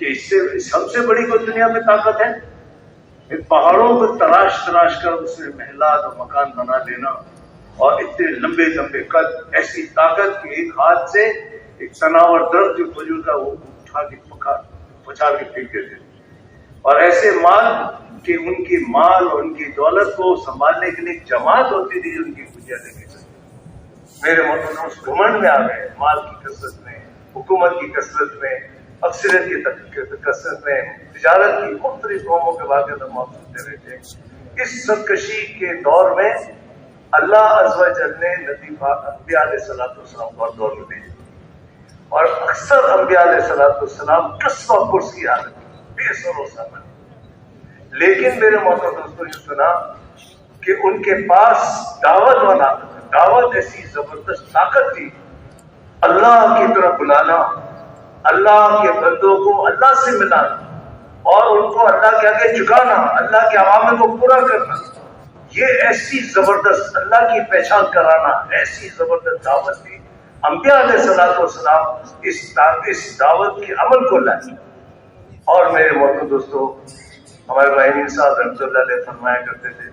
کہ اس سے سب سے بڑی کوئی دنیا میں طاقت ہے؟ پہاڑوں کو تراش کر اس میں محلات اور مکان بنا دینا، اور اتنے لمبے لمبے قد، ایسی طاقت کہ ایک ہاتھ سے ایک تناور درخت جو کھجور کا وہ اٹھا کے پچھاڑ کے پھینک دیتے، اور ایسے مال کہ ان کی مال اور ان کی دولت کو سنبھالنے کے لیے ایک جماعت ہوتی تھی جو ان کی بنیادیں کی سکتی۔ میرے محترم گھمنڈ میں آ گئے، مال کی کثرت میں، حکومت کی کثرت میں، اکثریت کی کثرت میں، تجارت کی مختلف قوموں کے واقعات ہم سنتے رہتے ہیں۔ اس سرکشی کے دور میں اللہ عز و جل نے نبی انبیاء علیہ السلام کو دور میں بھیجا، اور اکثر انبیاء علیہ السلام قصبہ پرس کی حالت بے سر و سامان، لیکن میرے محترم دوستوں یہ سنا کہ ان کے پاس دعوت والا، دعوت ایسی زبردست طاقت تھی، اللہ کی طرف بلانا، اللہ کے بندوں کو اللہ سے ملانا، اور ان کو اللہ کے آگے جھکانا، اللہ کے عوامل کو پورا کرنا، یہ ایسی زبردست اللہ کی پہچان کرانا، ایسی زبردست دعوت تھی۔ انبیاء علیہ السلام اس دعوت کے عمل کو لائے۔ اور میرے محترم دوستو، ہمارے بھائی صاحب رحمۃ اللہ علیہ فرمایا کرتے تھے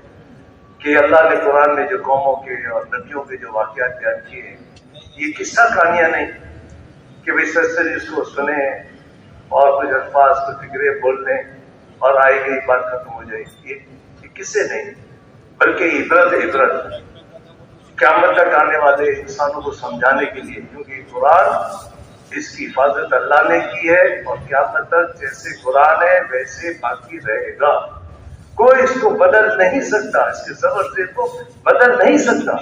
کہ اللہ نے قرآن میں جو قوموں کے اور نبیوں کے جو واقعات بیان کیے ہیں، یہ قصہ کہانیاں نہیں کہ بھائی سر اس کو سنیں اور کچھ الفاظ کو فکرے بول لیں اور آئی گئی بات ختم ہو جائے گی، یہ قصے نہیں، بلکہ عبرت قیامت تک آنے والے انسانوں کو سمجھانے کے لیے، کیونکہ قرآن اس کی حفاظت اللہ نے کی ہے، اور قیامت تک جیسے قرآن ہے ویسے باقی رہے گا، کوئی اس کو بدل نہیں سکتا، اس کے زبر سے کو بدل نہیں سکتا۔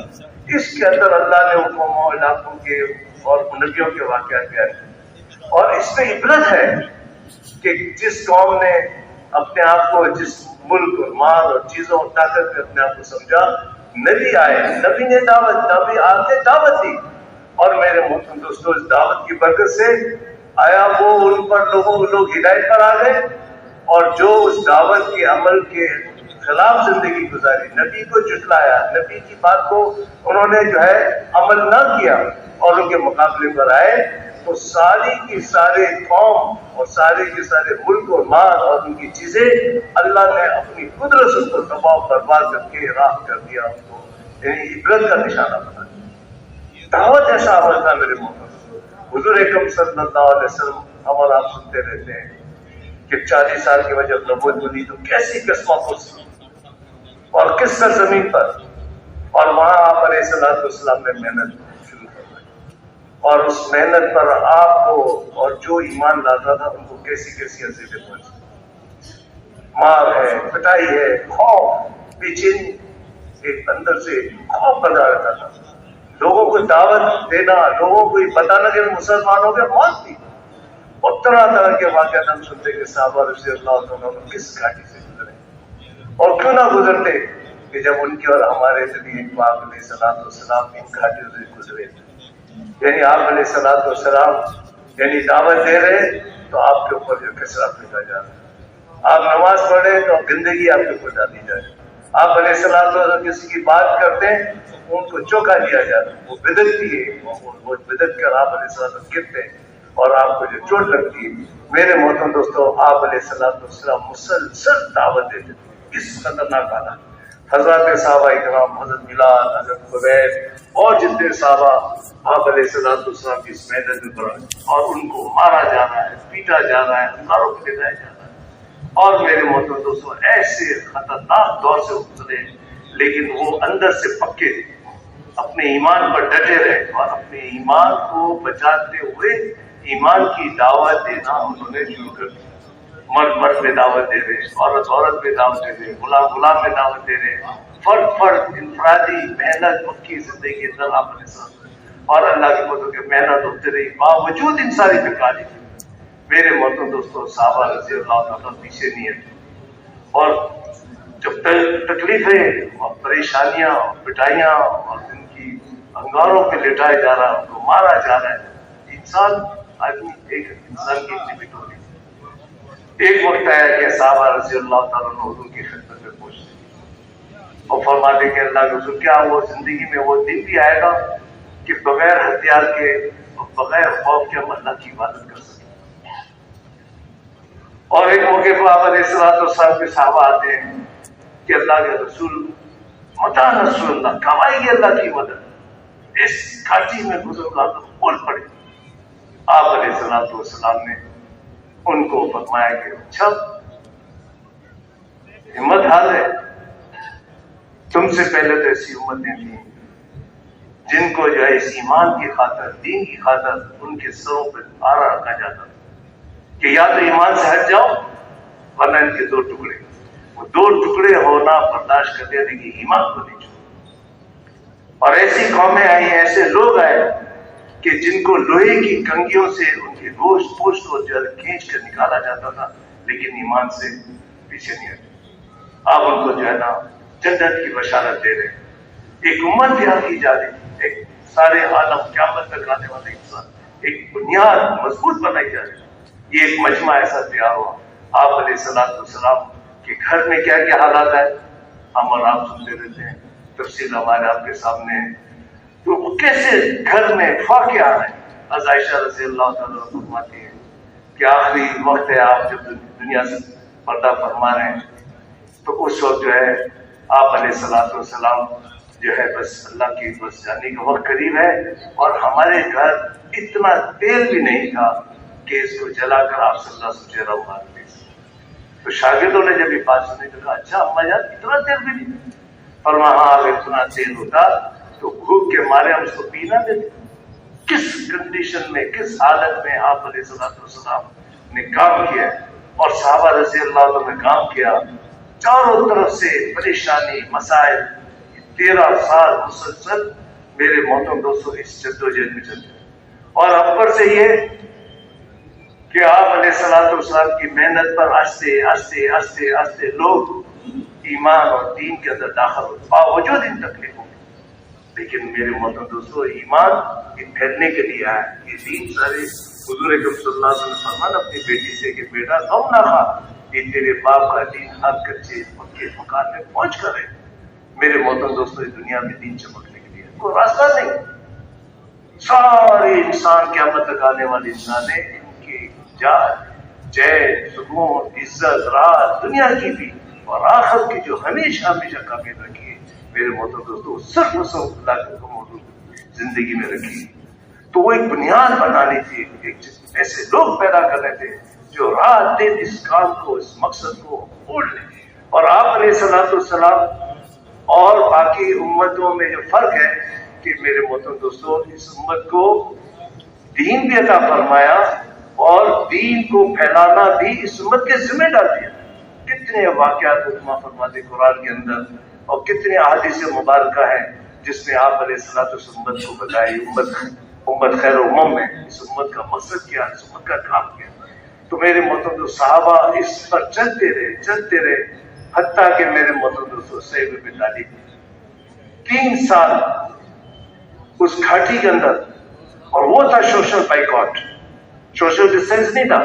اس کے اندر اللہ نے قوموں، علاقوں کے اور نبیوں کے واقعات بیان کیے، اور اس میں عبرت ہے کہ جس قوم نے اپنے آپ کو، جس ملک اور مال اور چیزوں اور طاقت میں اپنے آپ کو سمجھا، نبی آئے، نبی نے نبی آ کے دعوت دی، اور میرے محترم دوستوں اس دعوت کی برکت سے آیا وہ ان پر لوگ ہدایت پر آ گئے، اور جو اس دعوت کے عمل کے خلاف زندگی گزاری، نبی کو جھٹلایا، نبی کی بات کو انہوں نے جو ہے عمل نہ کیا اور ان کے مقابلے پر آئے، تو ساری کی سارے قوم اور سارے کے سارے ملک اور مال اور ان کی چیزیں اللہ نے اپنی قدرت سے ان کو تباہ برباد کر کے راہ کر دیا، ان کو یعنی عبرت کا نشانہ بنا دیا۔ دعوت ایسا عمل تھا میرے محترم، حضور اکرم صلی اللہ علیہ وسلم ہم اور آپ سنتے رہتے ہیں کہ 40 سال کی وجہ نبوت ملی تو کیسی قسمہ پرس اور کس سرزمین پر، اور وہاں آپ علیہ السلام نے محنت شروع کروائی، اور اس محنت پر آپ کو اور جو ایمان لاتا تھا ان کو کیسی عذابیں پہنچی، مار ہے، پٹائی ہے، خوف، بے چینی، ایک اندر سے خوف بنا رہتا تھا، لوگوں کو دعوت دینا، لوگوں کو یہ بتانا کہ مسلمان ہو گئے، موت تھی، اور طرح طرح کے واقعات ہم سنتے کہ صحابہ رضی اللہ عنہ کس گھاٹی سے گزرے، اور کیوں نہ گزرتے کہ جب ان کی اور ہمارے نبی پاک علیہ السلام ان گھاٹیوں سے گزرے، یعنی آپ علیہ السلام یعنی دعوت دے رہے تو آپ کے اوپر جو کچرا پھینکا جا رہا ہے، آپ نماز پڑھ رہے تو گندگی آپ کے اوپر ڈالی جائے، آپ علیہ السلام کسی کی بات کرتے ہیں ان کو چوکا دیا جاتا ہے، وہ بدعتی ہے، وہ بدعت کر آپ علیہ السلام گرتے ہیں اور آپ کو جو چوٹ لگتی ہے۔ میرے محترم دوستوں، آپ علیہ السلام مسلسل دعوت دیتے تھے اس خطرناک حالات، حضرات صحابہ اکرام، حضرت بلال، حضرت خبیب اور جتنے صحابہ آپ علیہ السلام کی اس محنت میں پڑا، اور ان کو مارا جا رہا ہے، پیٹا جا رہا ہے، انگاروں کو لے جایا جا رہا ہے، اور میرے محترم دوستوں ایسے خطرناک دور سے گزرے، لیکن وہ اندر سے پکے اپنے ایمان پر ڈٹے رہے، اور اپنے ایمان کو بچاتے ہوئے ایمان کی دعوت دینا انہوں نے شروع کر دیا۔ مرد میں دعوت دے رہے، عورت میں دعوت دے رہے، غلام میں دعوت دے رہے، فرد انفرادی محنت پکی زندگی کے اندر آپ نے ساتھ، اور اللہ کے بندوں کے محنت ہوتے رہی باوجود ان ساری بیکاری کی۔ میرے محترم دوستوں، صحابہ رضی اللہ عنہ پیچھے نہیں ہے، اور جب تکلیفیں اور پریشانیاں اور پٹائیاں اور ان کی انگاروں پہ لٹایا جا رہا ہے، ان کو مارا جا رہا ہے، انسان آدمی ایک انسان کی لمٹ ہوتی ہے۔ ایک وقت آیا کہ صحابہ رضی اللہ تعالیٰ عنہ حضور کی خدمت میں پہنچتے اور فرماتے کہ اللہ کے حضور، کیا وہ زندگی میں وہ دن بھی آئے گا کہ بغیر ہتھیار کے اور بغیر خوف کے ہم اللہ کی عبادت کر سکیں؟ اور ایک موقع پر آپ علیہ کے صحابہ آتے ہیں کہ اللہ کے رسول متا نصر اللہ، کب آئے گی اللہ کی مدد؟ اس گھاٹی میں بزرگ آدم بول پڑے۔ آپ علیہ السلام نے ان کو فرمایا کہ اچھا ہمت حال ہے، تم سے پہلے تو ایسی امتیں تھیں جن کو جو ہے اس ایمان کی خاطر، دین کی خاطر ان کے سروں پہ آرا رکھا جاتا تھا کہ یا تو ایمان سے ہٹ جاؤ ورنہ ان کے دو ٹکڑے، وہ دو ٹکڑے ہونا برداشت کر دیا کہ ایمان کو نہیں چھوڑو۔ اور ایسی قومیں آئی، ایسے لوگ آئے کہ جن کو لوہے کی کنگھیوں سے ان کے گوشت پوشت کو جو ہے کھینچ کر نکالا جاتا تھا، لیکن ایمان سے پیچھے نہیں ہٹے۔ آپ ان کو جو ہے نا جنت کی بشارت دے رہے ہیں۔ ایک امت تیار کی جا رہی، ایک سارے عالم قیامت تک آنے والے انسان، ایک بنیاد مضبوط بنائی جا رہی۔ یہ ایک مجمع ایسا تیار ہوا۔ آپ علیہ السلام کے گھر میں کیا کیا حالات ہے ہم اور آپ سنتے رہتے ہیں، تفصیل ہمارے آپ کے سامنے ہے۔ تو وہ کیسے گھر میں واقع آ رہے ہیں۔ حضرت عائشہ رضی اللہ تعالیٰ فرماتی ہے کہ آخری وقت ہے، آپ جب دنیا سے پردہ فرما رہے ہیں، تو اس وقت جو ہے آپ علیہ السلام جو ہے بس اللہ کی بس جانے کا وقت قریب ہے، اور ہمارے گھر اتنا تیل بھی نہیں تھا کہ اس کو جلا کر آپ صلی اللہ سے چہرہ مارتے۔ تو شاگردوں نے جب یہ بات سنی تو کہا اچھا اما جان اتنا تیل بھی نہیں؟ فرمایا ہاں اگر اتنا تیل ہوتا تو بھوک کے مارے ہم اس کو پی نہ دیتے۔ کس کنڈیشن میں، کس حالت میں آپ علیہ السلام نے کام کیا اور صحابہ رضی اللہ عنہ نے کام کیا۔ چاروں طرف سے پریشانی، مسائل، 13 سال مسلسل میرے محترم دوستوں اس جدوجہد میں چلتے ہیں۔ اور اوپر سے یہ کہ آپ علیہ السلام کی محنت پر آستے لوگ ایمان اور دین کے اندر داخل ہو، باوجود ان تکلیفوں کے۔ لیکن میرے محترم دوستوں ایمان یہ پھیلنے کے لیے آیا۔ یہ دین سارے حضور اکرم صلی اللہ علیہ وسلم نے فرمایا اپنی بیٹی سے کہ بیٹا غم نہ کھا، یہ تیرے باپ کا دین ہر کچے پکے مکان میں پہنچ کر ہے۔ میرے محترم دوستوں اس دنیا میں دین چمکنے کے لیے کوئی راستہ نہیں۔ سارے انسان قیامت تک آنے والے انسان ہیں، ان کی چین، سکون، عزت، راحت دنیا کی بھی اور آخرت کی جو ہمیشہ کامیاب رکھی ہے میرے محترم دوستوں صرف اللہ کو موجود زندگی میں رکھی۔ تو وہ ایک بنیاد بنانی تھی، ایسے لوگ پیدا کرنے تھے جو رات دن اس کام کو، اس مقصد کو بول لیں۔ اور آپ علیہ السلام اور باقی امتوں میں جو فرق ہے کہ میرے محترم دوستوں اس امت کو دین بھی عطا فرمایا اور دین کو پھیلانا بھی اس امت کے ذمہ ڈال دیا۔ کتنے واقعات علماء فرماتے قرآن کے اندر اور کتنے احادیث مبارکہ ہیں جس میں آپ علیہ السلام امت کو بتائی، امت خیر امم میں اس امت کا مقصد کیا، اس امت کا کام کیا۔ تو میرے محترم دوست صحابہ اس پر چلتے رہے حتیٰ کہ میرے محترم دوستوں سعید بن طالب 3 سال اس گھاٹی کے اندر، اور وہ تھا سوشل بائیکاٹ، سوشل ڈسٹینس نہیں تھا،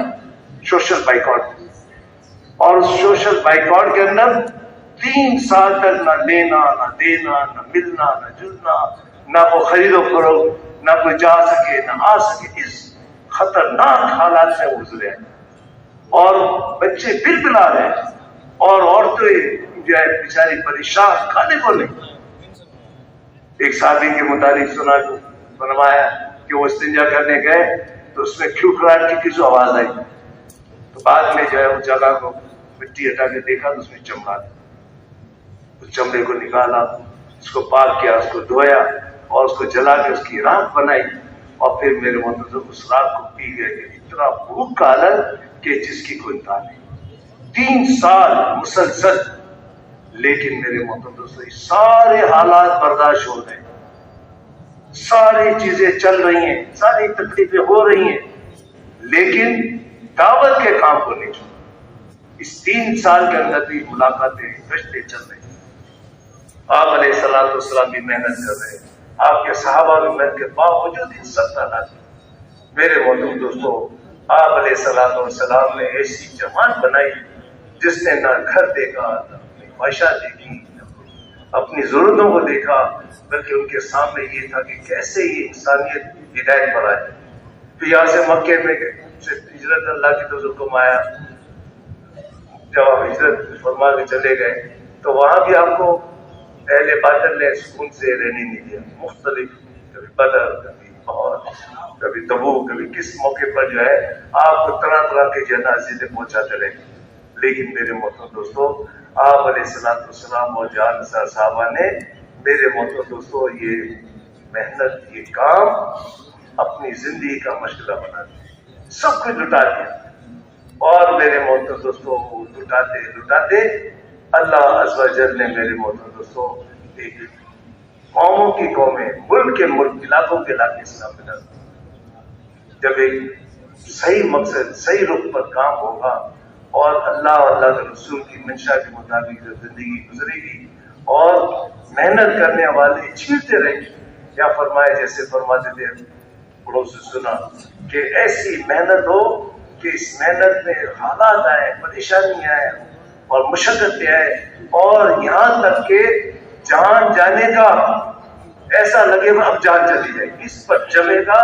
سوشل بائیکاٹ۔ اور اس سوشل بائیکاٹ کے اندر 3 سال تک نہ لینا نہ دینا، نہ ملنا نہ جلنا، نہ کوئی خرید و فروخت، نہ کوئی جا سکے نہ آ سکے۔ اس خطرناک حالات سے گزرے اور بچے بلبلا رہے اور عورتیں جو ہے بیچاری پریشان، کھانے کو نہیں۔ ایک صحابی کے متعلق سنا جو فرمایا کہ وہ استنجا کرنے گئے تو اس میں کھڑکھڑاہٹ کی کسی آواز آئی، تو بعد میں جو ہے اس جگہ کو مٹی ہٹا کے دیکھا تو اس میں چمڑا تھا۔ اس چمڑے کو نکالا، اس کو پاک کیا، اس کو دھویا اور اس کو جلا کے اس کی راکھ بنائی، اور پھر میرے محترم اس راکھ کو پی گئے کہ اتنا بھوک کا حالت کہ جس کی کوئی انتہا نہیں۔ 3 سال مسلسل، لیکن میرے محترم دوستوں یہ سارے حالات برداشت ہو رہے ہیں، ساری چیزیں چل رہی ہیں، ساری تکلیفیں ہو رہی ہیں، لیکن دعوت کے کام کو نہیں چھوڑا۔ اس 3 سال کے اندر بھی ملاقاتیں، گشتیں چل رہی ہیں۔ آپ علیہ السلام بھی محنت کر رہے ہیں، آپ کے صحابہ بھی محنت کے باوجود ان سب حالات میرے محترم دوستوں آپ علیہ السلام نے ایسی جماعت بنائی جس نے نہ گھر دیکھا، نہ اپنی خواہشات دیکھی، نہ اپنی ضرورتوں کو دیکھا، بلکہ ان کے سامنے یہ تھا کہ کیسے یہ انسانیت ہدایت پر آئے۔ تو یہاں سے مکے میں سے ہجرت اللہ کی طرف حکم آیا جب آپ ہجرت فرما کے چلے گئے تو وہاں بھی آپ کو اہل باطل نے سکون سے رہنے نہیں دیا. مختلف کبھی بدر، کبھی بہت، کبھی تبوک، کبھی کس موقع پر جو ہے آپ کو طرح طرح کے جنازے پہنچاتے رہے. لیکن میرے محترم دوستو، آپ علیہ الصلوۃ والسلام اور جان نثار صحابہ نے میرے محترم دوستو یہ محنت، یہ کام اپنی زندگی کا مشغلہ بنا دیا، سب کچھ لٹا دیا. اور میرے محترم دوستو لٹاتے لٹاتے اللہ عز و جل نے میرے محترم دوستو ایک قوموں کی قومیں، ملک کے ملک، علاقوں کے علاقے اسلام میں ڈال. جب ایک صحیح مقصد، صحیح رخ پر کام ہوگا اور اللہ اور اللہ کے رسول کی منشا کے مطابق جو زندگی گزرے گی اور محنت کرنے والے چھیڑتے رہیں گے، یا فرمائے جیسے فرماتے تھے بڑوں سے سنا کہ ایسی محنت ہو کہ اس محنت میں حالات آئے، پریشانی آئے اور مشقتیں آئے اور یہاں تک کہ جان جانے کا ایسا لگے گا اب جان چلی جائے گی، اس پر جمے گا.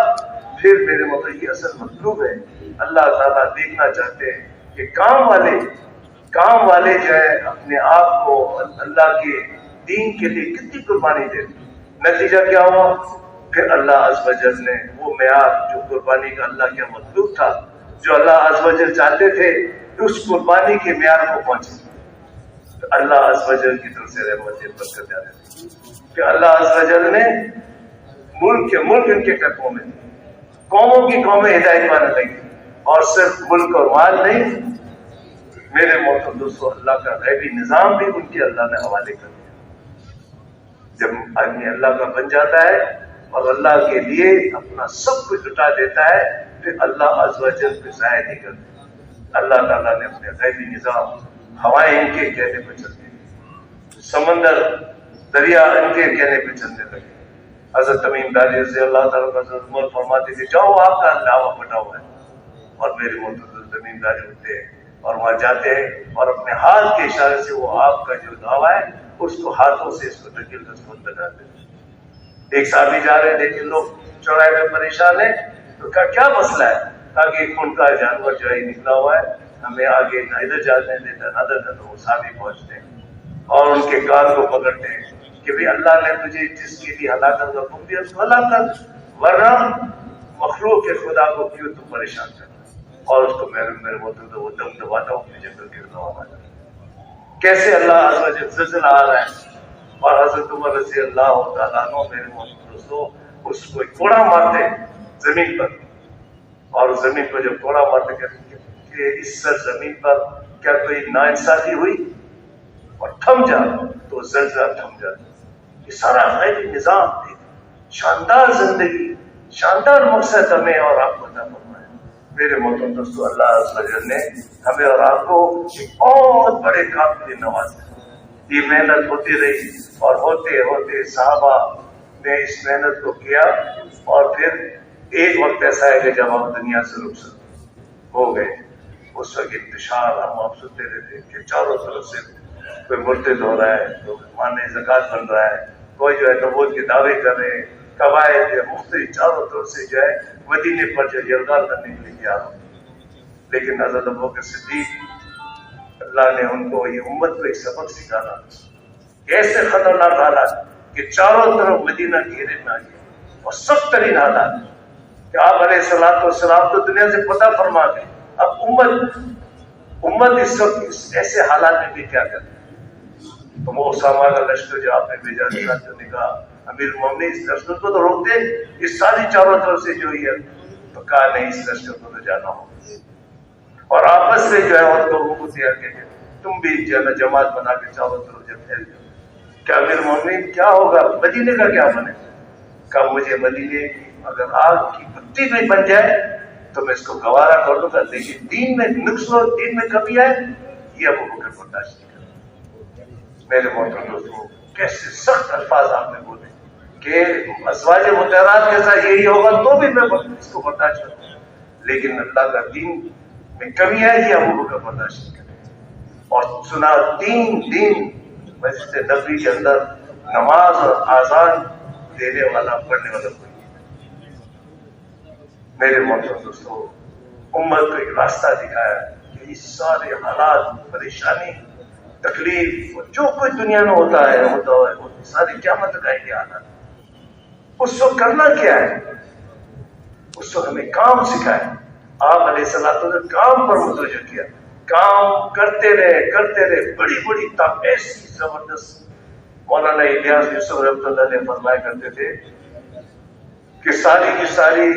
پھر میرے مطلب یہ اصل مطلوب ہے. اللہ تعالیٰ دیکھنا چاہتے ہیں کہ کام والے جو ہے اپنے آپ کو اللہ کے دین کے لیے کتنی قربانی دے. نتیجہ کیا ہوا؟ پھر اللہ عز و جل نے وہ معیار جو قربانی کا اللہ کا مطلوب تھا، جو اللہ عز و جل چاہتے تھے، اس قربانی کے معیار کو پہنچے. تو اللہ عز و جل کی طرف سے رحمت برکت آ رہی کہ اللہ عز و جل نے ملک کے ملک ان کے قدموں میں، قوموں کی قومیں ہدایت پانے لگی. اور صرف ملک اور مال نہیں، میرے محترم دوستو اللہ کا غیبی نظام بھی ان کے اللہ نے حوالے کر دیا. جب آدمی اللہ کا بن جاتا ہے اور اللہ کے لیے اپنا سب کچھ لٹا دیتا ہے، پھر اللہ عز و جل پہ ضائع نہیں کرتا. اللہ تعالیٰ نے اپنے غیبی نظام، ہوائیں ان کے کہنے پہ چلتی، سمندر دریا ان کے کہنے پہ چلنے لگے. حضرت تمیم داری رضی اللہ تعالیٰ کا حضرت عمر فرماتے کہ جاؤ آپ کا لاوا پھٹا ہوا ہے. اور میرے محترم تمیم داری اٹھتے ہیں اور وہاں جاتے ہیں اور اپنے ہاتھ کے اشارے سے وہ آپ کا جو لاوا ہے اس کو ہاتھوں سے اس کو ڈھکیل کر اس کو اندر ڈال دیتے. ایک صحابی جا رہے ہیں، لیکن لوگ چوراہے میں پریشان ہیں، تو کیا مسئلہ ہے؟ کہا کہ ایک خون کا جانور جو ہے نکلا ہوا ہے، ہمیں آگے نہ ادھر جانے دیتا نہ ادھر. تو وہ صحابی پہنچتے ہیں اور ان کے کان کو پکڑتے ہیں کہ بھی اللہ نے تجھے جس کے لیے ہلاکت کا حکم دیا اس کو ہلاک کر، ورنہ مخلوق کے خدا کو کیوں تم پریشان کرنا. اور اس کو میرے بولتے تو وہ دم دباتا ہوں اپنے جنگل کے دبا. کیسے اللہ عز و جل زلزلہ آ رہا ہے اور حضرت عمر رضی اللہ تعالیٰ عنہ میرے محترم دوستو اس کو ایک کوڑا مارتے زمین پر، اور زمین پر جب کوڑا مارتے کہ اس زمین پر کیا کوئی ناانصافی ہوئی اور تھم جا تو زلزلہ تھم جاتا. یہ سارا غیبی نظام، ایک شاندار زندگی، شاندار مقصد ہمیں اور آپ کو عطا فرمایا. میرے محترم دوستو اللہ عز و جل نے ہمیں اور آپ کو ایک بہت بڑے کام کے لیے نوازا. یہ محنت ہوتی رہی اور ہوتے ہوتے صحابہ نے اس محنت کو کیا اور پھر ایک وقت ایسا ہے کہ جب ہم دنیا سے رخصت ہو گئے، اس وقت انتشار ہم آپ سنتے رہتے کہ چاروں طرف سے کوئی مرتد ہو رہا ہے، کوئی مانے زکوٰۃ بن رہا ہے، کوئی جو ہے نبوت کے دعوے کر رہے ہیں، قواعد مختلف چاروں طرف سے جو ہے مدینے پر جو یلغار کرنے کے لیے کیا. لیکن حضرت ابوبکر صدیق اللہ نے ان کو یہ امت کو ایک سبق سکھانا. ایسے خطرناک حالات کہ چاروں طرف مدینہ گھیرے میں آ گئے اور سخت ترین حالات کہ آپ علیہ الصلوۃ والسلام تو دنیا سے پتہ فرما گئے، اب امت اس وقت ایسے حالات میں بھی کیا کرے. تو وہ اسامہ کا لشکر جو آپ نے بھیجا نے کہا امیر المومنین اس لشکر کو تو روک دے، اس ساری چاروں طرف سے جو ہے، تو کہا نہیں اس لشکر کو تو جانا ہو. اور آپس میں جو ہے اور لوگوں کو تیار کیا تم بھی جو ہے جماعت بنا کے چاروں طرف جب پھیل جاؤ. کیا امیر المومنین کیا ہوگا، مدینے کا کیا بنے؟ کہا مجھے مدینے اگر آگ کی بتی میں بن جائے تو میں اس کو گوارا کر دوں گا، لیکن دین میں نقص ہو، دین میں کمی آئے یہ ابوبکر برداشت نہیں کرے. میرے محترم دوستوں کیسے سخت الفاظ آپ نے بولے کہ ازواج مطہرات کے ساتھ یہی ہوگا تو بھی میں اس کو برداشت کروں، لیکن اللہ کا دین میں کمی آئے یہ ابوبکر برداشت نہیں کرے. اور سنا 3 دن مسجد نبوی کے اندر نماز اور آذان دینے والا پڑھنے والا کوئی. میرے محترم دوستوں امت کو ایک راستہ دکھایا یہ سارے حالات، پریشانی، تکلیف جو کچھ دنیا میں ہوتا ہے وہ ساری قیامت تک آئیں گے حالات. اس وقت کرنا کیا ہے؟ اس وقت ہمیں کام سکھائے. آپ علیہ السلام نے کام پر متوجہ کیا، کام کرتے رہے. بڑی بڑی ایسی زبردست. مولانا الیاس یوسف رحمۃ اللہ علیہ فرمایا کرتے تھے کہ ساری کی ساری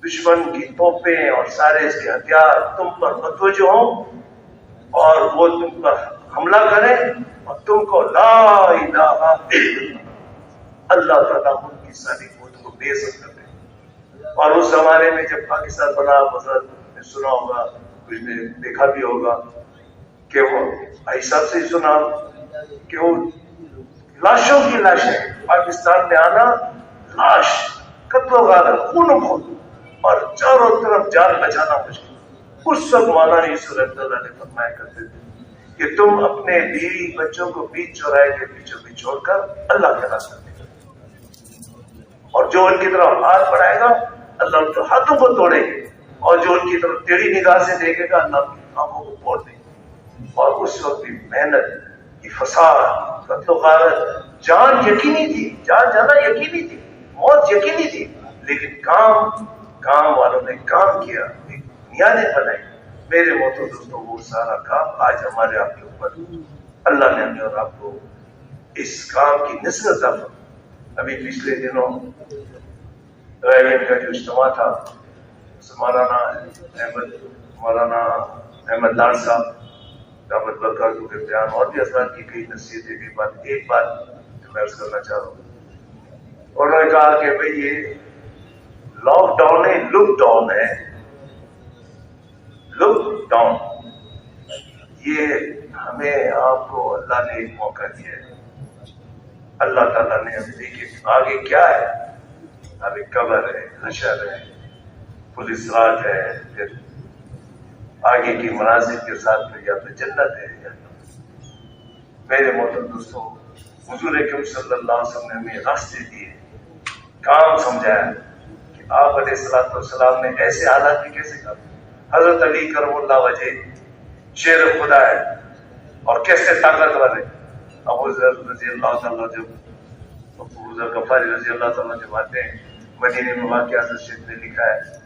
دشمن کی توپیں اور سارے اس کے ہتھیار تم پر متوجہ ہوں اور وہ تم پر حملہ کریں اور تم کو لا الہ الا اللہ تعالیٰ ان کی ساری قوت کو بے سر کر دے. اور اس زمانے میں جب پاکستان بنا، حضرت نے سنا ہوگا، کچھ نے دیکھا بھی ہوگا کہ وہ ایسا سے سنا کہ وہ لاشوں کی لاشیں پاکستان میں آنا، لاش، قتل و غارت، خون و خون، اور چاروں طرف جان بچانا مشکل. اس وقت مولانا یوسف رحمۃ اللہ نے فرمایا کرتے تھے کہ تم اپنے بیوی بچوں کو بیچ چوراہے کے بیچوں بیچ چھوڑ کر اللہ کے راستے میں، اور جو ان کی طرف ہاتھ بڑھائے گا اللہ ان کے ہاتھوں کو توڑے گے، اور جو ان کی طرف ٹیڑھی نگاہ سے دیکھے گا اللہ ان کی آنکھوں کو پھوڑ دے گے. اور اس وقت بھی محنت کی فساد، قتل و غارت، جان یقینی تھی، جان جانا یقینی تھی، موت یقینی تھی، لیکن کام والوں نے کام کیا، بنیادیں بنائی. میرے محترم دوستوں، وہ سارا کام آج ہمارے آپ کے اوپر اللہ نے ہمیں اور آپ کو اس کام کی نسبت عطا فرمائی. ابھی پچھلے دنوں رائے کا جو اجتماع تھا، مولانا احمد لال صاحب دعوت برکاتہ کے بیان اور بھی حضرات کی کئی نصیحتیں، ایک بات جو میں عرض کرنا چاہ رہا ہوں. انہوں نے کہا کہ بھئی یہ لاک ڈاؤن ہے، لک ڈاؤن ہے. لک ڈاؤن، یہ ہمیں آپ کو اللہ نے ایک موقع دیا ہے. اللہ تعالیٰ نے ہمیں دیکھے آگے کیا ہے، ابھی قبر ہے، حشر ہے، پولیس راج ہے، پھر آگے کی مناظر کے ساتھ پھر یا تو جنت ہے یا میرے محترم دوستوں، حضور اکرم صلی اللہ علیہ وسلم نے ہمیں راستے دیے، کام سمجھایا کہ آپ علیہ الصلوۃ والسلام نے ایسے حالات میں کیسے کہا. حضرت علی کرم اللہ وجہ شیر خدا ہے اور کیسے طاقتور ہے. ابو ذر رضی اللہ تعالیٰ جب ابو ذر غفاری رضی اللہ تعالیٰ جب آتے ہیں مدینے میں، واقعہ حضرت شیخ نے لکھا ہے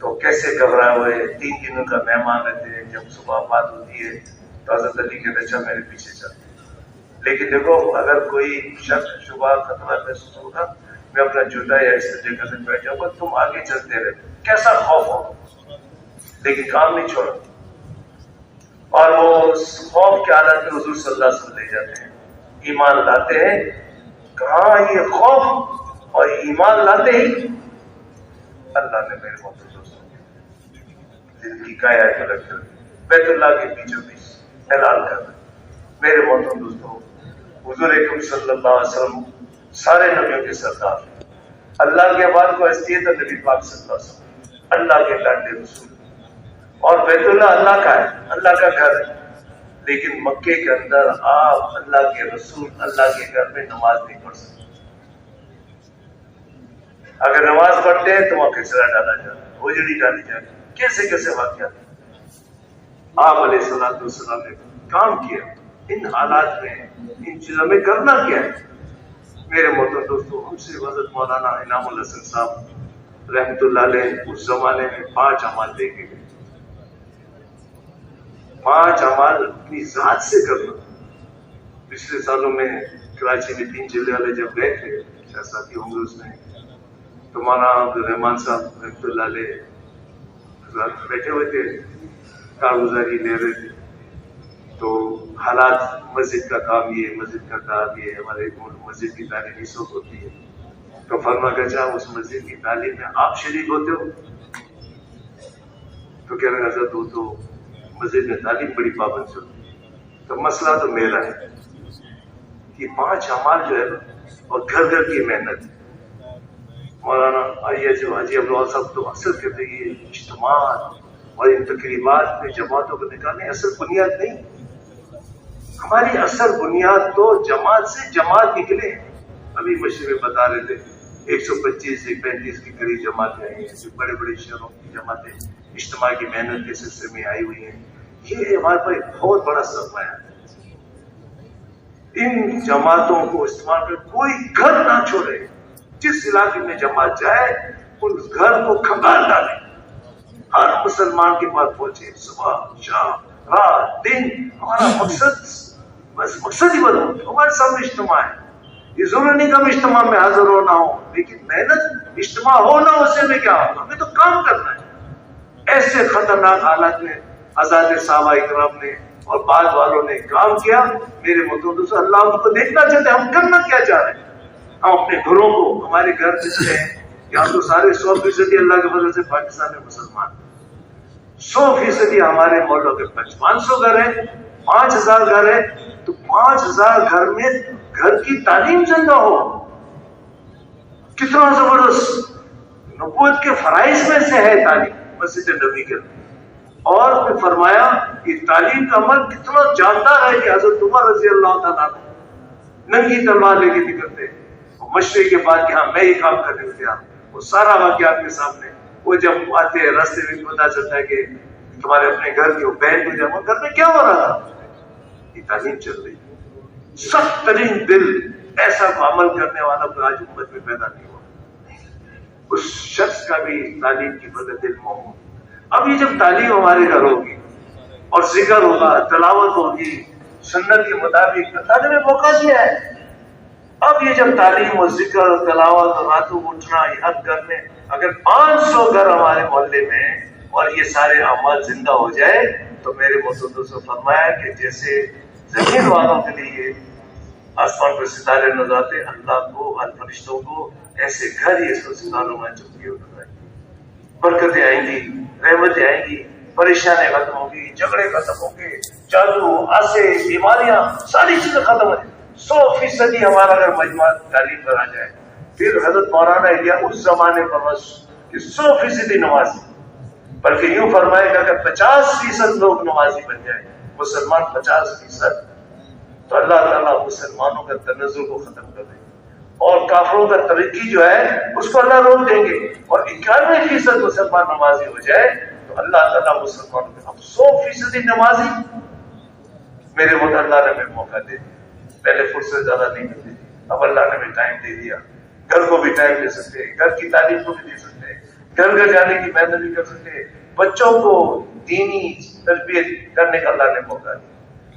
تو کیسے گھبرائے ہوئے، 3 دنوں کا مہمان رہتے ہیں. جب صبح بات ہوتی ہے تو حضرت علی کے اچھا میرے پیچھے چلتے. لیکن دیکھو اگر کوئی شک شبہ خطرہ محسوس ہوگا میں اپنا جوتا یا اس جگہ سے بیٹھ جاؤں گا، تم آگے چلتے رہتے. کیسا خوف ہو، لیکن کام نہیں چھوڑا. اور وہ خوف کی حالت میں حضور صلی اللہ علیہ وسلم لے جاتے ہیں، ایمان لاتے ہیں. کہاں یہ خوف اور ایمان لاتے ہی اللہ نے میرے محترم دوستوں زندگی کا آیت رکھ کر بیت اللہ کے بیچوں بیچ اعلان کر دیا. میرے محترم دوستوں، حضور اکرم صلی اللہ علیہ وسلم سارے نبیوں کے سردار، اللہ کے بعد کو حیثیت ہے نبی پاک صلی اللہ علیہ وسلم، اللہ کے لاڈلے رسول. اور بیت اللہ اللہ کا ہے، اللہ کا گھر ہے، لیکن مکے کے اندر آپ اللہ کے رسول اللہ کے گھر میں نماز نہیں پڑھ سکتے. اگر نماز پڑھتے ہیں تو وہاں کچرا ڈالا جاتا ہے، ہوجڑی ڈالی جاتی ہے. کیسے کیسے واقعات آپ علیہ الصلوۃ والسلام نے کام کیا. ان حالات میں ان چیزوں میں کرنا کیا ہے. میرے محترم دوستوں، ہم سے حضرت مولانا انعام الحسن صاحب رحمۃ اللہ علیہ اس زمانے میں 5 اعمال دے کے گئے. 5 اعمال اپنی ذات سے کرنا. پچھلے سالوں میں کراچی میں 3 جلے والے جب گئے تھے، کیا ساتھی ہوں گے اس میں، تو مولانا عبد الرحمان صاحب رحمۃ اللہ علیہ حضرات بیٹھے ہوئے تھے، کارگزاری لے رہے تھے. تو حالات مسجد کا کام یہ، مسجد کا کام یہ، ہمارے مسجد کی تعلیم اس وقت ہوتی ہے. تو فرما کہ اچھا اس مسجد کی تعلیم میں آپ شریک ہوتے ہو؟ تو کہہ رہے حضرت وہ تو مسجد میں تعلیم بڑی پابند سے ہوتی ہے. تو مسئلہ تو میرا ہے کہ 5 اعمال جو ہے اور گھر گھر کی محنت. مولانا حاجی ابوال صاحب تو اکثر کہتے ہیں یہ اجتماعات اور ان تقریبات میں جماعتوں کو نکالنے اصل بنیاد نہیں. ہماری اصل بنیاد تو جماعت سے جماعت نکلے. ابھی مشورے بتا رہے تھے 125 سے 135 کے قریب جماعتیں ہیں، بڑے بڑے شہروں کی جماعتیں اجتماع کی محنت کے سلسلے میں آئی ہوئی ہیں، یہ ہمارے پر ایک بہت بڑا سرمایہ ہے۔ ان جماعتوں کو استعمال کر کوئی گھر نہ چھوڑے، جس علاقے میں جماعت جائے اس گھر کو کھنگال ڈالے، ہر مسلمان کے پاس پہنچے، صبح شام رات دن۔ ہمارا مقصد ہی بدلو، ہمارے سامنے اجتماع ہے، یہ ضرور نہیں کہ ہم اجتماع میں حاضر ہو نہ ہو، لیکن محنت اجتماع ہو نہ ہو سے میں کیا ہو، ہمیں تو کام کرنا ہے۔ ایسے خطرناک حالات میں حضرات صحابہ کرام نے اور بعد والوں نے کام کیا۔ میرے مطلب اللہ ہم کو دیکھنا چاہتے ہیں، ہم کرنا کیا چاہ رہے ہیں۔ ہم اپنے گھروں کو، ہمارے گھر جس میں یہاں تو سارے 100% اللہ کے فضل سے پاکستان میں مسلمان، 100% ہمارے محلوں کے 500 گھر ہیں، 5000 گھر ہیں، تو 5000 گھر میں گھر کی تعلیم زندہ ہو، کتنا زبردست! نبوت کے فرائض میں سے ہے تعلیم، مسجد نبی کے، اور پھر فرمایا کہ تعلیم کا عمل کتنا جاندار ہے کہ حضرت عمر رضی اللہ تعالیٰ ننگی تلوار لے کے نکلتے مشرق کے بعد کہ ہاں میں یہ کام کرنے کو تیار، وہ سارا واقعات کے سامنے۔ وہ جب آتے ہیں راستے میں پتا چلتا ہے کہ تمہارے اپنے گھر کی وہ بہن کو جب گھر میں کیا ہو رہا تھا، یہ تعلیم چل رہی، سخت ترین دل ایسا کو عمل کرنے والا کوئی آج امت میں پیدا نہیں ہوا، اس شخص کا بھی تعلیم کی مدد دل میں ہو۔ اب یہ جب تعلیم ہمارے گھر ہوگی اور ذکر ہوگا، تلاوت ہوگی سنت کے مطابق، اللہ نے موقع دیا ہے۔ اب یہ جب تعلیم اور ذکر اور تلاوت اور راتوں اٹھنا یہ ہر گھر میں، اگر 500 گھر ہمارے محلے میں اور یہ سارے اعمال زندہ ہو جائے تو میرے مصطفیٰ سے فرمایا کہ جیسے زمین والوں کے لیے آسمان پر ستارے نظر آتے، اللہ کو فرشتوں کو ایسے گھر ہی اس ستاروں میں چمکی نظر آئیں گی، برکتیں آئیں گی، رحمتیں آئیں گی، پریشانیں ختم ہوں گی، جھگڑے ختم ہوں گے، جادو آسے بیماریاں ساری چیزیں ختم ہو جائیں۔ 100% ہمارا اگر مجمع تعلیم پر آ جائے، پھر حضرت مولانا ایلیا اس زمانے پر بس کہ 100% نمازی، بلکہ یوں فرمائے گا کہ 50% لوگ نمازی بن جائیں، مسلمان 50%، تو اللہ تعالیٰ مسلمانوں کا تنزل کو ختم کر دیں گے اور کافروں کا ترقی جو ہے اس کو اللہ روک دیں گے، اور 91% مسلمان نمازی ہو جائے تو اللہ تعالیٰ مسلمانوں کو 100% نمازی۔ میرے مطلب اللہ نے ہمیں موقع دے دیا، پہلے فرصت زیادہ نہیں ملتی، اب اللہ نے ہمیں ٹائم دے دیا، گھر کو بھی ٹائم دے سکتے ہیں، گھر کی تعلیم کو بھی دے سکتے ہیں، گھر گھر جانے کی محنت بھی کر سکتے ہیں، بچوں کو دینی تربیت کرنے کا اللہ نے موقع دیا۔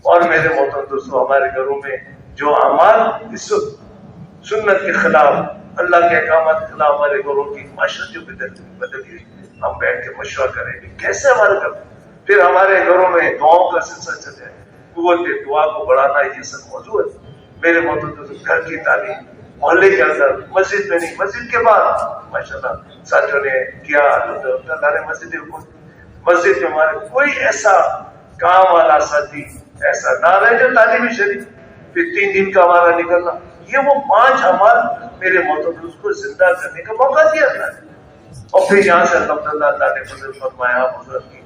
اور میرے محترم دوستو، ہمارے گھروں میں جو اعمال اس وقت سنت کے خلاف، اللہ کے احکامات کے خلاف ہمارے گھروں کی معاشرت جو بدل گئی، ہم بیٹھ کے مشورہ کریں گے کیسے ہمارے گھر، پھر ہمارے گھروں میں دعاؤں کا سلسلہ چل جائے، قوت دعا کو بڑھانا، یہ سب موضوع ہے۔ میرے محترم دوستو، گھر کی تعلیم محلے کے اندر، مسجد میں نہیں، مسجد کے بعد ماشاءاللہ ساتھیوں نے کیا، اللہ نے مسجد میں ہمارے کوئی ایسا کام والا ساتھی ایسا نہ رہے جو تعلیمی شریف، پھر 3 دن کا ہمارا نکلنا، یہ وہ 5 اعمال میرے محترم کو زندہ کرنے کا موقع دیا تھا۔ اور پھر یہاں سے الحمدللہ اللہ نے فضل فرمایا، بزرگ کی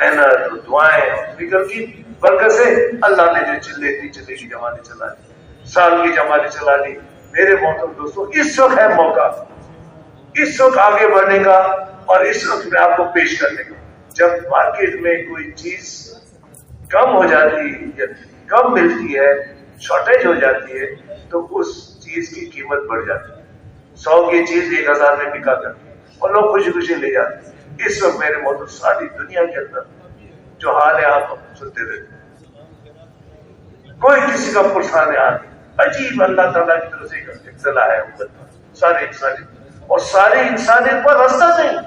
محنت اور دعائیں اور فکر کی برکت سے اللہ نے جو چلے کی جماعتیں چلا دی، سال کی جماعتیں چلا دی۔ میرے محترم دوستوں، اس وقت ہے موقع، اس وقت آگے بڑھنے کا اور اس وقت میں آپ کو پیش کرنے کا۔ جب مارکیٹ میں کوئی چیز کم ہو جاتی ہے یا کم ملتی ہے، شارٹیج ہو جاتی ہے، تو اس چیز کی قیمت بڑھ جاتی ہے۔ 100 کی چیز 1000 میں بکا کرتی ہے اور لوگ خوشی خوشی لے جاتے ہیں۔ اس وقت میرے محترم ساری دنیا کے اندر جو حال ہے آپ سنتے رہتے ہیں، کوئی کسی کا پرسان حال نہیں، عجیب اللہ تعالیٰ کی طرف سے ایک اطلاع ہے امت پر، سارے انسانیت اور ساری انسانیت پر راستہ نہیں،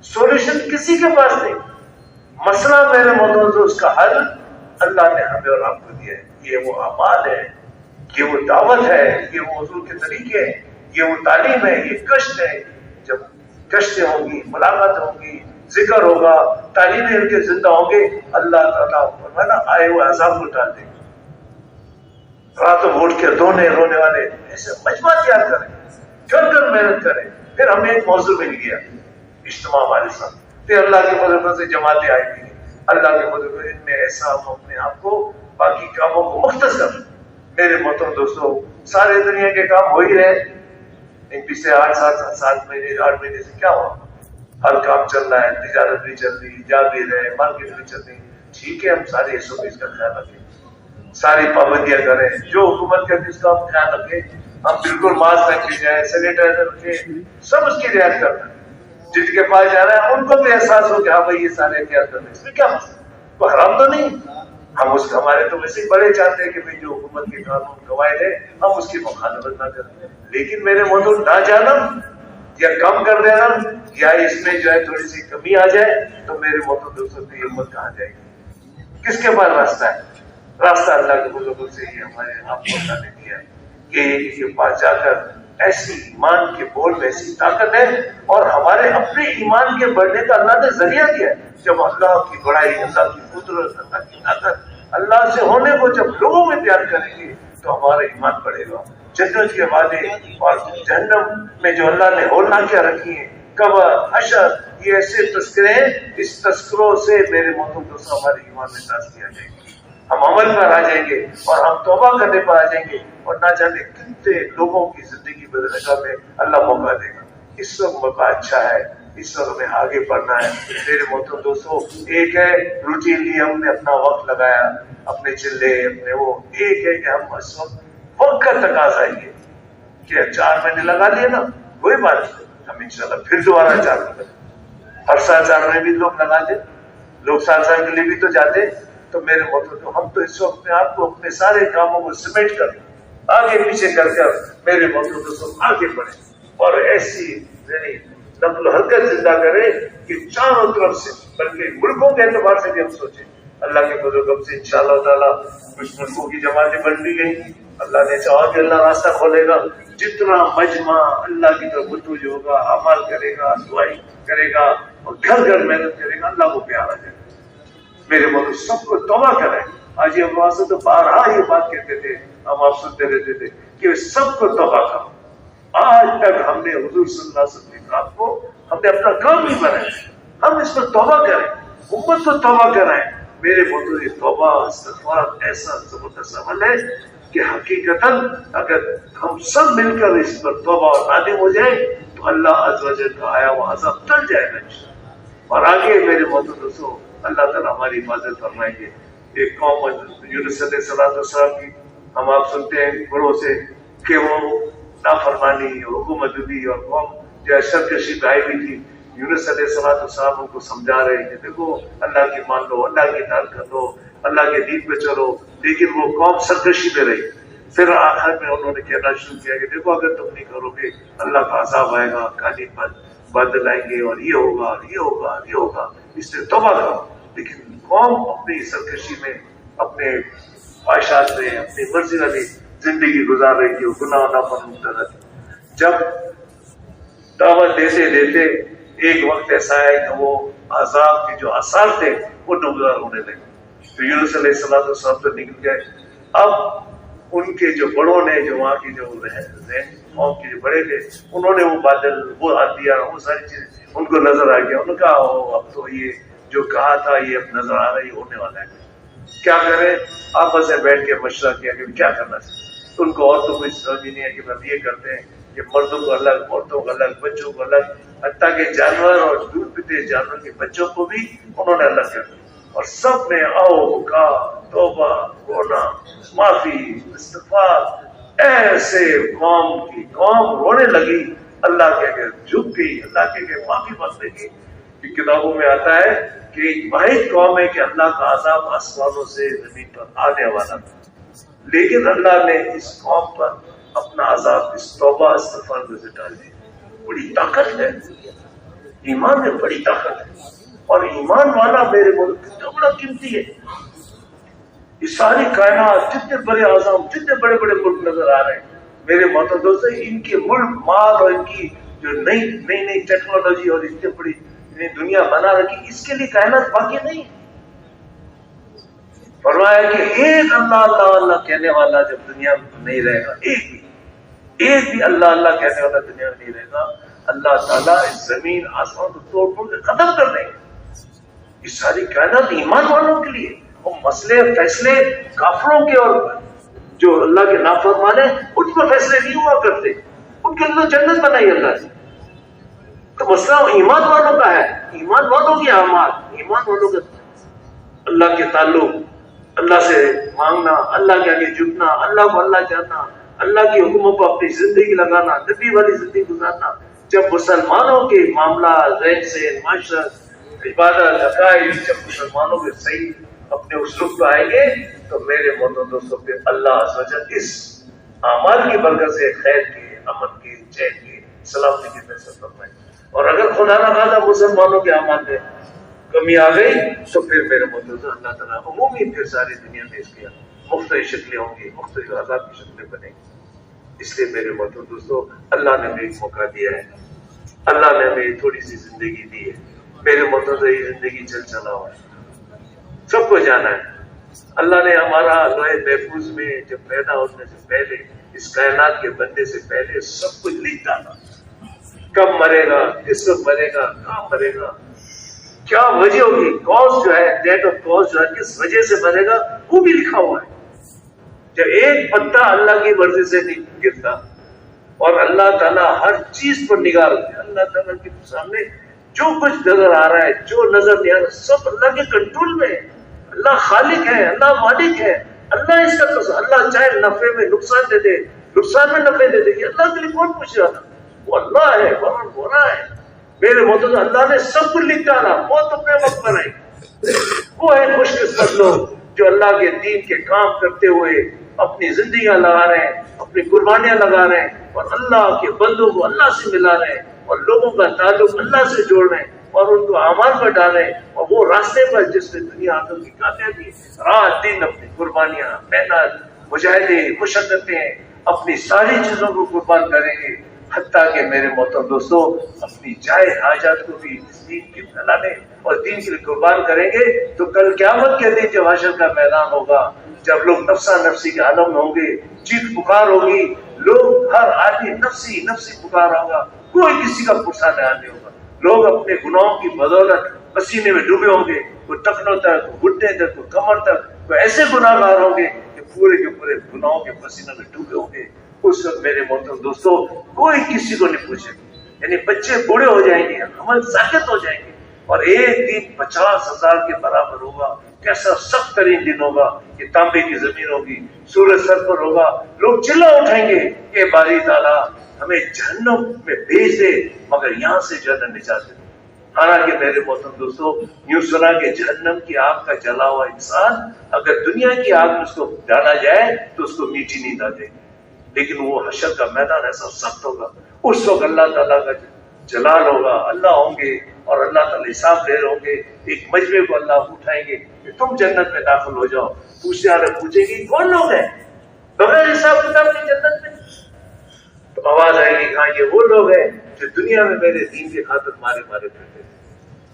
سولوشن کسی کے پاس نہیں۔ مسئلہ میرے محترم اس کا حل اللہ نے ہمیں اور آپ کو دیا ہے۔ یہ وہ اعمال ہے، یہ وہ دعوت ہے، یہ وہ حضور کے طریقے ہیں، یہ وہ تعلیم ہے، یہ کشت ہے۔ جب کشتیں ہوں گی، ملاقات ہوں گی، ذکر ہوگا، تعلیمیں ان کے زندہ ہوں گے، اللہ تعالیٰ فرمانا آئے ہوئے عذاب کو ٹال دیں گے۔ راتوں اٹھ کے رونے والے ایسے مجمع تیار کریں، گھر محنت کریں۔ پھر ہمیں ایک موضوع مل گیا، اجتماع ہمارے ساتھ، پھر اللہ کے فضل سے جماعتیں آئی گئی، اللہ کے فضل سے ان میں ایسا ہم اپنے آپ کو باقی کاموں کو مختصر۔ میرے محترم دوستوں، سارے دنیا کے کام ہو ہی رہے، ان پچھلے 8 مہینے سے کیا ہوا؟ ہر کام چل رہا ہے، تجارت بھی چل رہی، جا بھی رہے، مارکیٹ بھی چل رہی، ٹھیک ہے، ہم سارے SOPs کا خیال رکھیں، ساری پابندیاں کریں، جو حکومت کرتی ہے اس کا ہم خیال رکھیں، ہم بالکل ماسک رکھ کے جائیں، سینیٹائزر رکھیں، سب اس کی رعایت کرتے ہیں، جن کے پاس جا رہا ہے ان کو بھی احساس ہو کہ ہاں بھائی یہ سارے احتیاط کرنے، اس میں کیا مسئلہ، تو حرام تو نہیں، ہم اس ہمارے تو ویسے ہی بڑے چاہتے ہیں کہ بھائی جو حکومت کے قانون قواعد ہے ہم اس کی مخالفت نہ کریں، لیکن میرے مطلب نہ جانم یا کم کر دینا یا اس میں جو ہے تھوڑی سی کمی آ جائے تو میرے مطلب دوستوں کی ہمت کہاں جائے گی؟ کس کے پاس راستہ ہے؟ راستہ اللہ کے بزرگوں سے ہی ہمارے آپ کو اللہ نے دیا ہے کہ اس کے پاس جا کر ایسی ایمان کے بول میں ایسی طاقت ہے اور ہمارے اپنے ایمان کے بڑھنے کا اللہ نے ذریعہ دیا ہے. جب اللہ کی بڑائی، اللہ کی قدرت، اللہ کی طاقت اللہ سے ہونے کو جب لوگوں میں بیان کریں گے تو ہمارا ایمان بڑھے گا. جنت کے وعدے اور جہنم میں جو اللہ نے ہولناکیاں رکھی ہیں، قبر، حشر، یہ ایسے تذکرے ہیں، اس تذکروں سے میرے محترم دوستوں ہمارے ایمان میں تازگی آ جائے گی، ہم عمل پر آ جائیں گے اور ہم توبہ کرنے پر آ جائیں گے اور نہ جانے کتنے لوگوں کی زندگی بدلنے کا میں اللہ موقع دے گا. اس وقت موقع اچھا ہے، اس وقت ہمیں آگے بڑھنا ہے. میرے محترم دوستوں، ایک ہے روٹینلی ہم نے اپنا وقت لگایا، اپنے چلے اپنے وہ، ایک ہے کہ ہم اس وقت کا تقاضا ہے کہ 4 مہینے لگا لیے نا، کوئی بات نہیں، ہم انشاءاللہ پھر دوبارہ 4 مہینے، ہر سال 4 مہینے بھی لوگ لگا دیں، لوگ سال کے لیے بھی تو جاتے. تو میرے مطلب ہم تو اس وقت میں آپ کو اپنے سارے کاموں کو سمیٹ کر آگے پیچھے کر میرے مطلب آگے بڑھیں اور ایسی نقل و حرکت زندہ کریں کہ چاروں طرف سے، بلکہ ملکوں کے اعتبار سے بھی ہم سوچیں. اللہ کے بزرگوں سے انشاءاللہ تعالیٰ کچھ ملکوں کی جماعتیں بن بھی گئی، اللہ نے چاہا کہ اللہ راستہ کھولے گا. جتنا مجمع اللہ کی طرف متوجہ ہوگا، عمل کرے گا، دعائی کرے گا اور گھر گھر محنت کرے گا، اللہ کو پیارا جائے گا. میرے ملک سب کو توبہ کریں. آج ہم وہاں سے تو بارہا یہ بات کہتے تھے، ہم آپ سنتے رہتے تھے کہ سب کو توبہ کرو. آج تک ہم نے حضور صلی اللہ علیہ وسلم کی بات کو ہم نے اپنا کام نہیں بنایا، ہم اس پر توبہ کریں، امت کو توبہ کرائیں. میرے ملک یہ توبہ استغفار ایسا زبردست عمل ہے کہ حقیقتاً اگر ہم سب مل کر اس پر توبہ اور نادم ہو جائیں تو اللہ عز و جل کا آیا وہ عذاب ٹل جائے گا. اور آگے میرے محترم دوستوں اللہ تعالیٰ ہماری حفاظت فرمائیں گے. ایک قوم یونس علیہ السلام کی ہم آپ سنتے ہیں بڑوں سے کہ وہ نافرمانی اور حکومت دی اور قوم جو سرکشی پہ آئی ہوئی تھی. یونس علیہ السلام ان کو سمجھا رہے ہیں کہ دیکھو اللہ کی مان لو، اللہ کی اطاعت کر لو، اللہ کے دین پہ چلو، لیکن وہ قوم سرکشی پہ رہی. پھر آخر میں انہوں نے کہنا شروع کیا کہ دیکھو اگر تم نہیں کرو گے اللہ کا عذاب آئے گا، کانی بادل آئیں گے اور یہ ہوگا اور یہ ہوگا اور یہ ہوگا، اس سے توبہ کرو. لیکن قوم اپنی سرکشی میں، اپنے خواہشات میں، اپنی مرضی والی زندگی گزار رہی تھی، گناہ نافرمانی مبتلا تھی. جب دعوت دیتے دیتے ایک وقت ایسا ہے کہ وہ عذاب کے جو آثار تھے وہ نمودار ہونے لگے. تو یونس علیہ السلام تو نکل گئے. اب ان کے جو بڑوں نے، جو وہاں کی جو قوم کے جو بڑے تھے، انہوں نے وہ بادل، وہ دیا، وہ ساری چیزیں ان کو نظر آ گیا. انہوں نے کہا اب تو یہ جو کہا تھا یہ اب نظر آ رہا ہے، یہ ہونے والا ہے، کیا کریں؟ آپس میں بیٹھ کے مشورہ کیا کہ کیا کرنا چاہیے. ان کو اور تو کوئی سمجھ نہیں ہے کہ ہم یہ کرتے ہیں کہ مردوں کو الگ، عورتوں کو الگ، بچوں کو الگ، حتیٰ کہ جانور اور دودھ پیتے جانور کے بچوں کو بھی انہوں نے الگ کر دیا. اور سب نے آؤ کا توبہ، رونا، معافی، استغفار، ایسے قوم رونے لگی. اللہ کے کہ جھک گئی، اللہ کے کہ معافی مانگنے کی. کتابوں میں آتا ہے کہ ایک واحد قوم ہے کہ اللہ کا عذاب آسمانوں سے زمین پر آنے والا تھا، لیکن اللہ نے اس قوم پر اپنا عذاب اس توبہ استغفار میں ڈال دیا. بڑی طاقت ہے ایمان میں، بڑی طاقت ہے. اور ایمان والا میرے ملک کتنا بڑا قیمتی ہے. یہ ساری کائنات، جتنے بڑے اعظم، جتنے بڑے بڑے ملک نظر آ رہے ہیں میرے محترم دوستو، ان کے ملک مال اور ان کی جو نئی ٹیکنالوجی اور اتنی بڑی دنیا بنا رکھی، اس کے لیے کائنات باقی نہیں. فرمایا کہ ایک اللہ اللہ اللہ کہنے والا جب دنیا میں نہیں رہے گا، ایک بھی اللہ اللہ کہنے والا دنیا میں نہیں رہے گا، اللہ تعالیٰ اس زمین آسمان کو توڑ پھوڑ کے ختم کر دیں گے. یہ ساری کائنات ایمان والوں کے لیے. وہ مسئلے فیصلے کافروں کے اور جو اللہ کے نافرمان ہیں ان پر فیصلے نہیں ہوا کرتے. ان کے لیے جنت بنائی اللہ نے. تو مسئلہ ایمان والوں کا ہے، ایمان والوں کے اعمال، ایمان والوں کے اللہ کے تعلق، اللہ سے مانگنا، اللہ کے آگے جھکنا، اللہ کو اللہ جاننا، اللہ کی حکموں کو اپنی زندگی لگانا، نبی والی زندگی گزارنا. جب مسلمانوں کے معاملات، رہن سہن، معاشرت، عبادت، عقائد، جب مسلمانوں کے صحیح اپنے اسلوب پہ آئیں گے تو میرے محترم دوستوں پہ اللہ عز و جل اس اعمال کی برکت سے خیر کے، امن کے، چین کے، سلامتی کے فیصلہ فرمائے. اور اگر خدا نہ خواستہ مسلمانوں کے اعمال میں کمی آ گئی تو پھر میرے محترم اللہ تعالیٰ عمومی پھر ساری دنیا میں اس کی مختلف شکلیں ہوں گی، مختلف عذاب کی شکلیں بنیں گی. اس لیے میرے محترم دوستو، اللہ نے ہمیں ایک موقع دیا ہے، اللہ نے ہمیں تھوڑی سی زندگی دی ہے. میرے محترم یہ زندگی چل چلا ہوا ہے، سب کو جانا ہے. اللہ نے ہمارا لوح محفوظ میں جب پیدا ہونے سے پہلے، اس کائنات کے بننے سے پہلے سب کچھ لکھ ڈالا. کب مرے گا، کس وقت مرے گا، کہاں مرے گا، کیا وجہ ہوگی، کاز جو ہے، ڈیٹ آف کاز جو ہے، کس وجہ سے مرے گا، وہ بھی لکھا ہوا ہے. جب ایک پتا اللہ کی مرضی سے نہیں گرتا اور اللہ تعالیٰ ہر چیز پر نگاہ رکھتے ہیں. اللہ تعالیٰ کے سامنے جو کچھ نظر آ رہا ہے، جو نظر نہیں آ رہا، سب اللہ کے کنٹرول میں ہے. اللہ خالق ہے، اللہ مالک ہے، اللہ اس کا تصور. اللہ چاہے نفع میں نقصان دے دے، نقصان میں نفع دے دے گی. اللہ کے لیے کون پوچھ رہا تھا؟ وہ اللہ ہے، برابر ہو رہا ہے. میرے محترم اللہ نے سب کچھ لکھ ڈالا، بہت اپنے وقت پر آئی. وہ ہے خوش قسمت لوگ جو اللہ کے دین کے کام کرتے ہوئے اپنی زندگیاں لگا رہے ہیں، اپنی قربانیاں لگا رہے ہیں اور اللہ کے بندوں کو اللہ سے ملا رہے ہیں اور لوگوں کا تعلق اللہ سے جوڑ رہے ہیں اور ان کو اعمال پر ڈال رہے ہیں. اور وہ راستے پر جس میں دنیا آخرت کی کامیابی، رات دن اپنی قربانیاں، محنت، مجاہدے، مشقتیں، اپنی ساری چیزوں کو قربان کریں گے. حتیٰ کہ میرے محترم دوستو اپنی جائے حاجات کو بھی اس دین کے پھیلانے اور دین کے لیے قربان کریں گے تو کل قیامت کے دن جب حشر کا میدان ہوگا، جب لوگ نفسا نفسی کے عالم میں ہوں گے، چیخ پکار ہوگی، لوگ ہر آدمی نفسی نفسی پکار ہوگا، کوئی کسی کا پرسہ نہیں ہوگا. لوگ اپنے گناہوں کی بدولت پسینے میں ڈوبے ہوں گے، کوئی ٹخنوں تک، کوئی گھٹنے تک، کوئی کمر تک، کوئی ایسے گناہ گار ہوں گے کہ پورے کے پورے گناہوں کے پسینے میں ڈوبے ہوں گے. اس وقت میرے محترم دوستو کوئی کسی کو نہیں پوچھے گا. یعنی بچے بوڑھے ہو جائیں گے، عمل ساکت ہو جائیں گے اور ایک دن 50,000 کے برابر ہوگا. کیسا سخت ترین دن ہوگا کہ تانبے کی زمین ہوگی، سورج سر پر ہوگا، لوگ چلا اٹھائیں گے کہ باری تعالیٰ ہمیں جہنم میں بھیج دے مگر یہاں سے جہنم نجات دے. حالانکہ میرے محترم دوستو یوں سنا کہ جہنم کی آگ کا جلا ہوا انسان اگر دنیا کی آگ میں اس کو ڈالا جائے تو اس کو میٹھی نیند آ جائے گی. لیکن وہ حشر کا میدان ایسا سخت ہوگا، اس وقت اللہ تعالیٰ کا جلال ہوگا، اللہ ہوں گے اور اللہ تعالیٰ حساب لے رہے ہوں گے. ایک مجمع کو اللہ اٹھائیں گے کہ تم جنت میں داخل ہو جاؤ. پوچھنے والے پوچھیں گے کون لوگ ہیں بغیر حساب کتاب کی جنت میں؟ تو آواز آئے گی ہاں یہ وہ لوگ ہیں جو دنیا میں میرے دین کی خاطر مارے مارے پھرتے تھے.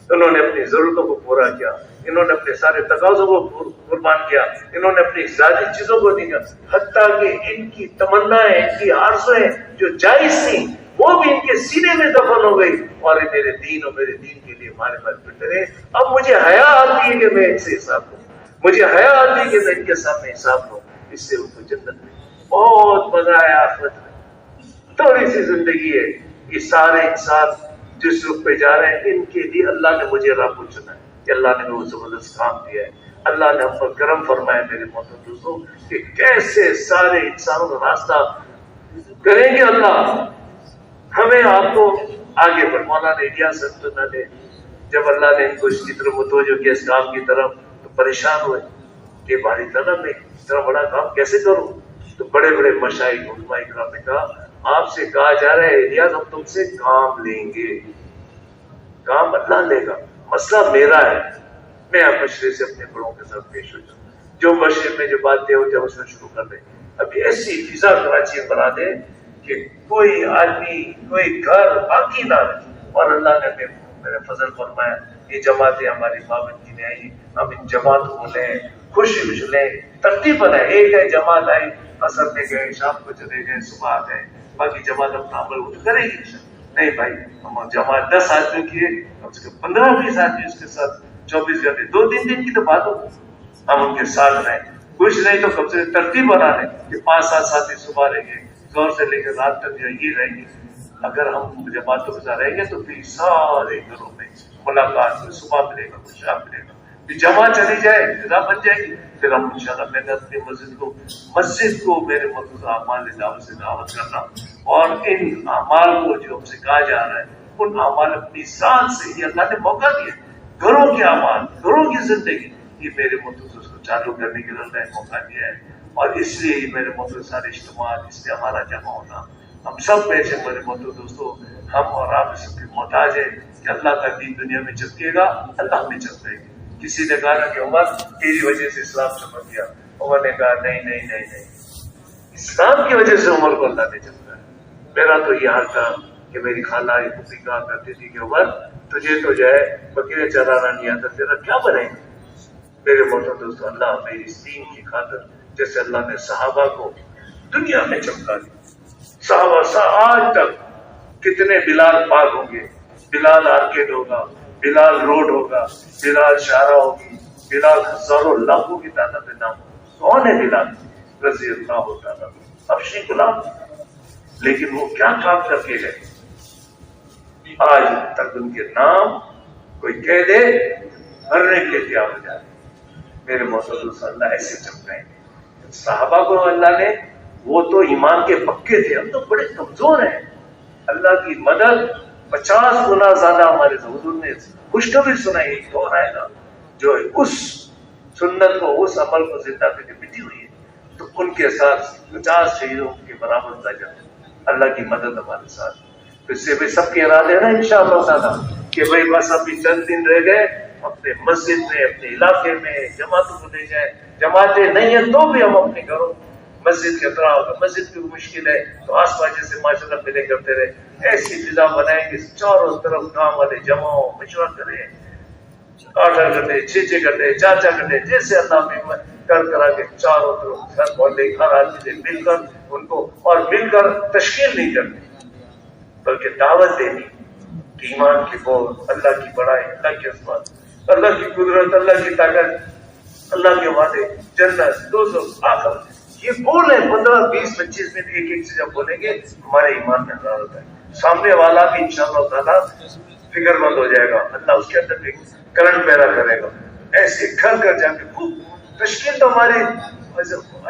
انہوں نے اپنی ضرورتوں کو پورا کیا، انہوں نے اپنے سارے تقاضوں کو قربان کیا، انہوں نے اپنی ذاتی چیزوں کو نہیں کیا، حتیٰ کہ ان کی تمنائیں، ان کی آرزویں جو جائز تھیں وہ بھی ان کے سینے میں دفن ہو گئی اور میرے دین اور میرے دین کے لیے مارے مارے پھرتے رہے. اب مجھے حیا آتی ہے کہ میں ان سے حساب لوں، مجھے حیا آتی ہے کہ میں ان کے سامنے حساب لوں. اس سے ان کو جنت میں بہت مزہ آیا. آخرت میں تھوڑی سی زندگی ہے. یہ سارے انسان جس رخ پہ جا رہے ہیں ان کے لیے اللہ نے مجھے راہ کو چنا ہے کہ اللہ نے وہ زبردست کام دیا ہے. اللہ نے ہم پر کرم فرمایا میرے محترم دوستوں کہ کیسے سارے انسانوں کا راستہ کریں گے. اللہ ہمیں آپ کو آگے پر مولانا الیاس رحمۃ اللہ نے جب اللہ نے ان کو اس کی طرف متوجہ کیا اس کام کی طرف تو پریشان ہوئے کہ باری تعالیٰ میں اتنا بڑا کام کیسے کروں. تو بڑے بڑے مشائخ علماء کرام نے کہا آپ سے کہا جا رہا ہے الیاس ہم تم سے کام لیں گے، کام اللہ لے گا، مسئلہ میرا ہے. میں مشرے سے اپنے بڑوں کے ساتھ پیش ہو جاؤں، جو مشرے میں جو باتیں ہوتی ہیں اس میں شروع کر دیں. ابھی ایسی فضا کراچی بنا دیں کہ کوئی آدمی کوئی گھر باقی نہ رہے. اور اللہ نے میرے فضل فرمایا یہ جماعتیں ہماری بابت کی نہیں آئی، ہم ان جماعتوں کو لیں، خوشی خوش لیں، ترتیب بنائیں. ایک ہے جماعت آئی اثر میں گئے، شام کو چلے گئے، صبح آ گئے، باقی جماعت اپنا عمل وہ کرے گی. نہیں بھائی ہم جماعت 10 آدمی کی ہے، کم سے کم 15-20 آدمی اس کے ساتھ 24 گھنٹے 2-3 دن کی تو بات ہو، ہم ان کے ساتھ رہیں. کچھ نہیں تو کم سے کم ترتیب بنا لیں کہ 5-7 ساتھی صبح رہیں گے، زور سے لے کے رات تک یہ رہیں گے. اگر ہم جماعتوں کے ساتھ رہیں گے تو پھر سارے گھروں میں ملاقات میں صبح ملے گا، کچھ شام ملے گا، پھر جماعت چلی جائے، فضا بن جائے گی، پھر ہم انشاءاللہ میں نے اپنی مسجد کو میرے مخصوص اعمال دعوت سے دعوت کرنا، اور ان اعمال کو جو ہم سے کہا جا رہا ہے ان اعمال اپنی ذات سے یہ اللہ نے موقع دیا، گھروں کے اعمال، گھروں کی زندگی، یہ میرے مخصوص کو چالو کرنے کے لیے اللہ نے موقع دیا ہے، اور اس لیے یہ میرے مخصوص سارے اجتماعات، اس سے ہمارا جمع ہونا، ہم سب میں سے میرے مخصوص دوستوں، ہم اور آپ سب کے محتاج ہیں کہ اللہ کا دین دنیا میں چمکے گا، اللہ میں چمکے گا۔ کسی نے کہا کہ عمر تیری وجہ سے اسلام چمک گیا، عمر نے کہا نہیں نہیں نہیں نہیں، اسلام کی وجہ سے عمر کو اللہ نے چمکا ہے۔ میرا تو یہ حال تھا کہ میری خالہ پھوپھی کہا کرتی تھی کہ عمر تجھے تو جو ہے بکرے چرانا نہیں آتا، تیرا کیا بنے گا؟ میرے محترم دوستو، اللہ میری اس دین کی خاطر جیسے اللہ نے صحابہ کو دنیا میں چمکا دیا، صحابہ آج تک کتنے بلال پاک ہوں گے، بلال آرکیڈ ہوگا، بلال روڈ ہوگا، بلال شارع ہوگی، بلال ہزاروں لاکھوں کی تعداد میں نام ہوگا۔ کون ہے بلال رضی اللہ تعالیٰ؟ حبشی غلام، لیکن وہ کیا کام کر کے گئے؟ آج تک ان کے نام کوئی کہہ دے مرنے کے لیے تیار ہو جائے۔ میرے محسوس اللہ ایسے چمکائیں گے صحابہ کو اللہ نے، وہ تو ایمان کے پکے تھے، ہم تو بڑے کمزور ہیں، اللہ کی مدد 50 گنا زیادہ ہمارے حضور نے خوشخبری سنائی، ایک دور آئے گا جو اس سنت کو، اس عمل کو زندہ کر کے مٹی ہوئی ہے، تو ان کے ساتھ 50 شہیدوں کے برابر ہوتا جائے، اللہ کی مدد ہمارے ساتھ۔ اس سے بھی سب کے ارادے ہیں نا انشاءاللہ تعالیٰ کہ بھائی بس ابھی چند دن رہ گئے، اپنے مسجد میں، اپنے علاقے میں جماعتوں کو لے جائیں، جماعتیں نہیں ہیں تو بھی ہم اپنے گھروں مسجد کے اطراف ہوگا، مسجد کی مشکل ہے تو آس پاس جیسے ماشاءاللہ ملے کرتے رہے، ایسی فضا بنائیں کہ چاروں طرف کام والے جمع ہو، مشورہ کریں، 8 گھنٹے 6 گھنٹے 4 گھنٹے جیسے اللہ میں کرا کے چاروں طرف گھر محلے ہر آدمی سے مل کر ان کو، اور مل کر تشکیل نہیں کرنی بلکہ دعوت دینی کہ ایمان کی بول، اللہ کی بڑائی، اللہ کی عظمت، اللہ کی قدرت، اللہ کی طاقت، اللہ کے وعدے، جنت، دوزخ، آخرت، یہ بول ہے 15 20 25 منٹ ایک سے جب بولیں گے ہمارے ایمان میں حرارت ہے، سامنے والا بھی انشاءاللہ تعالیٰ فکر مند ہو جائے گا، اللہ اس کے اندر بھی کرنٹ پیدا کرے گا، ایسے گھر گھر جا کے خوب تشکیل۔ تو ہمارے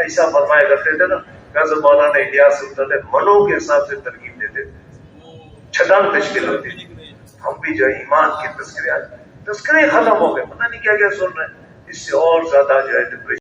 ایسا فرمایا کرتے تھے نا غازی مولانا الیاس سلطان، منوں کے حساب سے ترغیب دیتے تھے، چھٹان تشکیل ہوتی تھی۔ ہم بھی جو ہے ایمان کے تذکرے ختم ہو گئے، پتہ نہیں کیا کیا سن رہے ہیں، اس سے اور زیادہ جو ہے